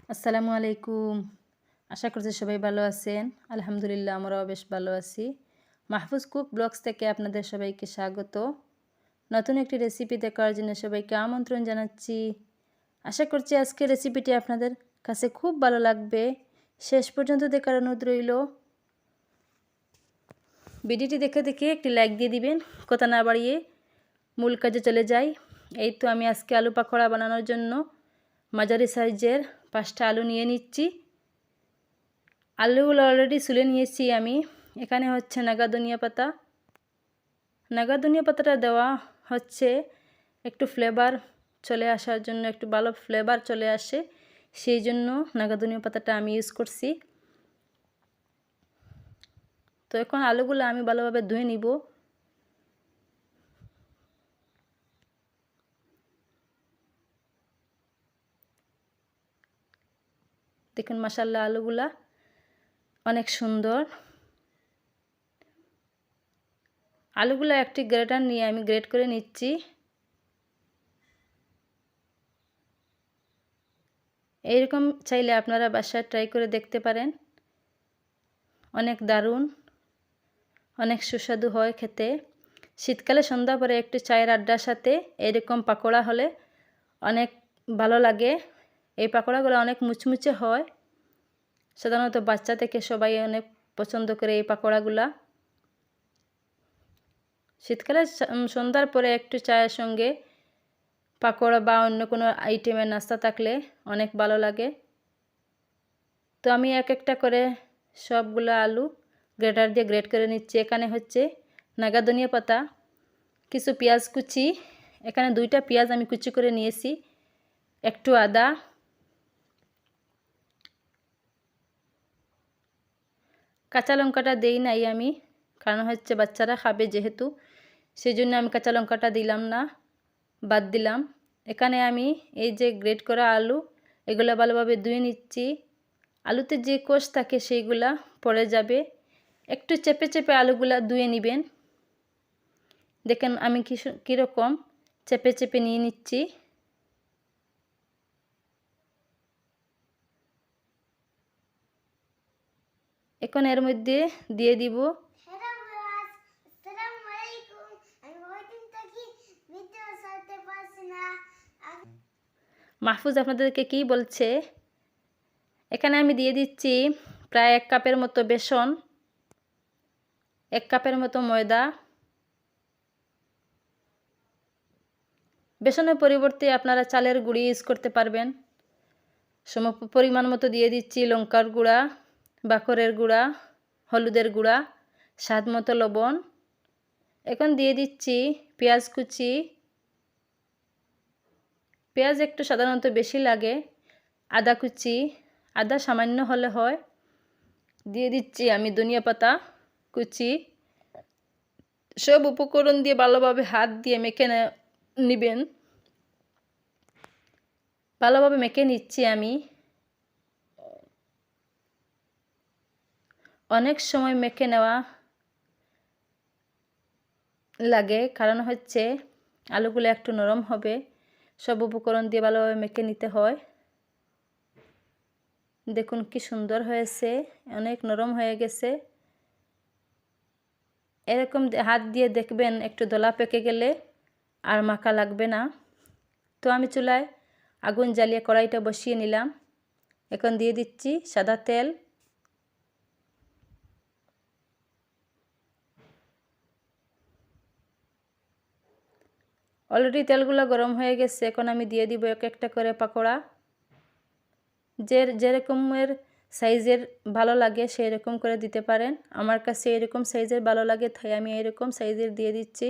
আসসালামু আলাইকুম। আশা করছি সবাই ভালো আছেন। আলহামদুলিল্লাহ আমরাও বেশ ভালো আছি। মাহফুজ কুক ব্লগস থেকে আপনাদের সবাইকে স্বাগত। নতুন একটি রেসিপি দেখার জন্য সবাইকে আমন্ত্রণ জানাচ্ছি। আশা করছি আজকের রেসিপিটি আপনাদের কাছে খুব ভালো লাগবে। শেষ পর্যন্ত দেখার অনুরোধ রইল। ভিডিওটি দেখে দেখে একটি লাইক দিয়ে দিবেন। কথা না বাড়িয়ে মূল কাজে চলে যাই। এই তো আমি আজকে আলু পাকোড়া বানানোর জন্য মাঝারি সাইজের 5টা আলু নিয়ে নিচ্ছি। আলুগুলো অলরেডি ছুলে নিয়েছি আমি। এখানে হচ্ছে নাগা ধনিয়া পাতা। নাগা ধনিয়া পাতাটা দেওয়া হচ্ছে একটু ফ্লেভার চলে আসার জন্য, একটু ভালো ফ্লেভার চলে আসে, সেই জন্য নাগা ধনিয়া পাতাটা আমি ইউজ করছি। তো এখন আলুগুলো আমি ভালোভাবে ধুয়ে নিব। দেখুন মাশাআল্লাহ আলুগুলা অনেক সুন্দর। আলুগুলো একটি গ্রেটার নিয়ে আমি গ্রেট করে নিচ্ছি। এইরকম চাইলে আপনারা বাসায় ট্রাই করে দেখতে পারেন। অনেক দারুণ, অনেক সুস্বাদু হয় খেতে। শীতকালে সন্ধ্যা পরে একটু চায়ের আড্ডার সাথে এরকম পাকোড়া হলে অনেক ভালো লাগে। এই পাকোড়াগুলো অনেক মুচমুচে হয়। সাধারণত বাচ্চা থেকে সবাই অনেক পছন্দ করে এই পাকোড়াগুলা। শীতকালে সন্ধ্যার পরে একটু চায়ের সঙ্গে পাকোড়া বা অন্য কোনো আইটেমের নাস্তা থাকলে অনেক ভালো লাগে। তো আমি এক একটা করে সবগুলো আলু গ্রেটার দিয়ে গ্রেট করে নিচ্ছি। এখানে হচ্ছে নাগা ধনিয়া পাতা, কিছু পেঁয়াজ কুচি, এখানে 2টা পেঁয়াজ আমি কুচি করে নিয়েছি, একটু আদা, কাঁচা লঙ্কাটা দেই নাই আমি, কারণ হচ্ছে বাচ্চারা খাবে যেহেতু, সেই জন্য আমি কাঁচা লঙ্কাটা দিলাম না, বাদ দিলাম। এখানে আমি এই যে গ্রেট করা আলু, এগুলো ভালোভাবে ধুয়ে নিচ্ছি। আলুতে যে কোষ থাকে সেইগুলা পড়ে যাবে। একটু চেপে চেপে আলুগুলা ধুয়ে নেবেন। দেখেন আমি কীরকম চেপে চেপে নিয়ে নিচ্ছি। এখন এর মধ্যে দিয়ে দিব মাহফুজ আপনাদেরকে কি বলছে। এখানে আমি দিয়ে দিচ্ছি প্রায় 1 কাপের মতো বেসন, 1 কাপের মতো ময়দা। বেসনের পরিবর্তে আপনারা চালের গুঁড়ি ইউজ করতে পারবেন। পরিমাণ মতো দিয়ে দিচ্ছি লঙ্কার গুঁড়া, বাকরের গুঁড়া, হলুদের গুঁড়া, স্বাদ মতো লবণ। এখন দিয়ে দিচ্ছি পেঁয়াজ কুচি। পেঁয়াজ একটু সাধারণত বেশি লাগে। আদা কুচি, আদা সামান্য হলে হয়। দিয়ে দিচ্ছি আমি ধনিয়া পাতা কুচি। সব উপকরণ দিয়ে ভালোভাবে হাত দিয়ে মেখে নেবেন। ভালোভাবে মেখে নিচ্ছি আমি। অনেক সময় মেখে নেওয়া লাগে, কারণ হচ্ছে আলুগুলো একটু নরম হবে। সব উপকরণ দিয়ে ভালোভাবে মেখে নিতে হয়। দেখুন কি সুন্দর হয়েছে, অনেক নরম হয়ে গেছে। এরকম হাত দিয়ে দেখবেন একটু দলা পেকে গেলে আর মাখা লাগবে না। তো আমি চুলায় আগুন জ্বালিয়ে কড়াইটা বসিয়ে নিলাম। এখন দিয়ে দিচ্ছি সাদা তেল। অলরেডি তেলগুলো গরম হয়ে গেছে। এখন আমি দিয়ে দিব এক একটা করে পাকোড়া। যেরকমের সাইজের ভালো লাগে সেই রকম করে দিতে পারেন। আমার কাছে এরকম সাইজের ভালো লাগে, তাই আমি এরকম সাইজের দিয়ে দিচ্ছি।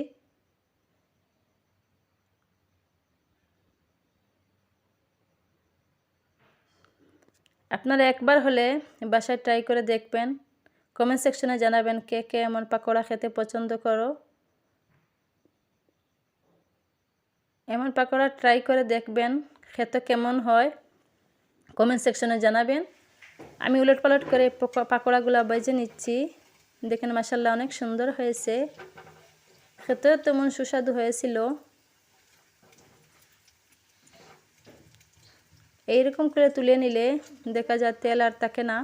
আপনারা একবার হলে বাসায় ট্রাই করে দেখবেন। কমেন্ট সেকশনে জানাবেন কে কে এমন পাকোড়া খেতে পছন্দ করো। এমন পাকোড়া ট্রাই করে দেখবেন, খেতে কেমন হয় কমেন্ট সেকশনে জানাবেন। আমি উলটপালট করে পাকোড়াগুলো ভেজে নিচ্ছি। দেখেন মাশাআল্লাহ অনেক সুন্দর হয়েছে, খেতেও তেমন সুস্বাদু হয়েছিল। এইরকম করে তুলে নিলে দেখা যায় তেল আর থাকে না।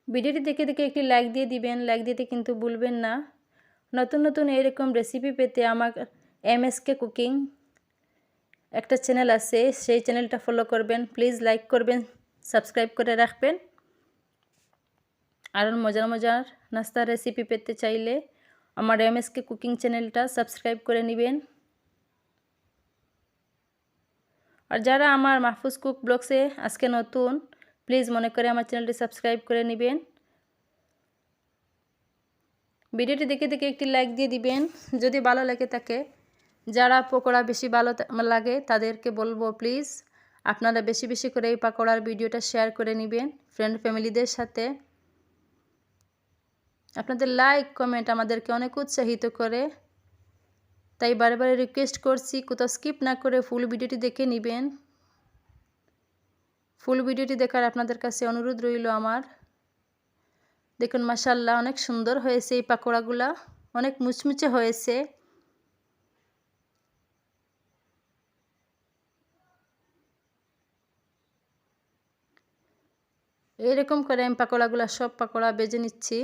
ভিডিওটি দেখে দেখে একটি লাইক দিয়ে দিবেন, লাইক দিতে কিন্তু ভুলবেন না। নতুন নতুন এরকম রেসিপি পেতে আমার এমএসকে কুকিং একটা চ্যানেল আছে, সেই চ্যানেলটা ফলো করবেন। প্লিজ লাইক করবেন, সাবস্ক্রাইব করে রাখবেন। আর মজার মজার নাস্তার রেসিপি পেতে চাইলে আমার এমএসকে কুকিং চ্যানেলটা সাবস্ক্রাইব করে নেবেন। আর যারা আমার মাহফুজ কুক ব্লগসে আজকে নতুন, প্লিজ মনে করে আমার চ্যানেলটি সাবস্ক্রাইব করে নেবেন। ভিডিওটি দেখে দেখে একটি লাইক দিয়ে দিবেন যদি ভালো লাগে থাকে। যারা পকোড়া বেশি ভালো লাগে তাদেরকে বলবো প্লিজ আপনারা বেশি বেশি করে এই পকোড়ার ভিডিওটা শেয়ার করে নেবেন ফ্রেন্ড ফ্যামিলিদের সাথে। আপনাদের লাইক কমেন্ট আমাদেরকে অনেক উৎসাহিত করে, তাই বারে বারে রিকোয়েস্ট করছি কোথাও স্কিপ না করে ফুল ভিডিওটি দেখে নেবেন। ফুল ভিডিওটি দেখার আপনাদের কাছে অনুরোধ রইল আমার। দেখুন মাশাআল্লাহ অনেক সুন্দর হয়েছে, এই পকোড়াগুলা অনেক মুচমুচে হয়েছে। এরকম করে আমি পকোড়াগুলা সব পকোড়া ভেজে নিচ্ছি।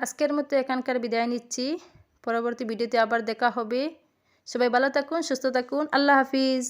আজকের মতো এখানকার বিদায় নিচ্ছি, পরবর্তী ভিডিওতে আবার দেখা হবে। সবাই ভালো থাকুন, সুস্থ থাকুন, আল্লাহ হাফিজ।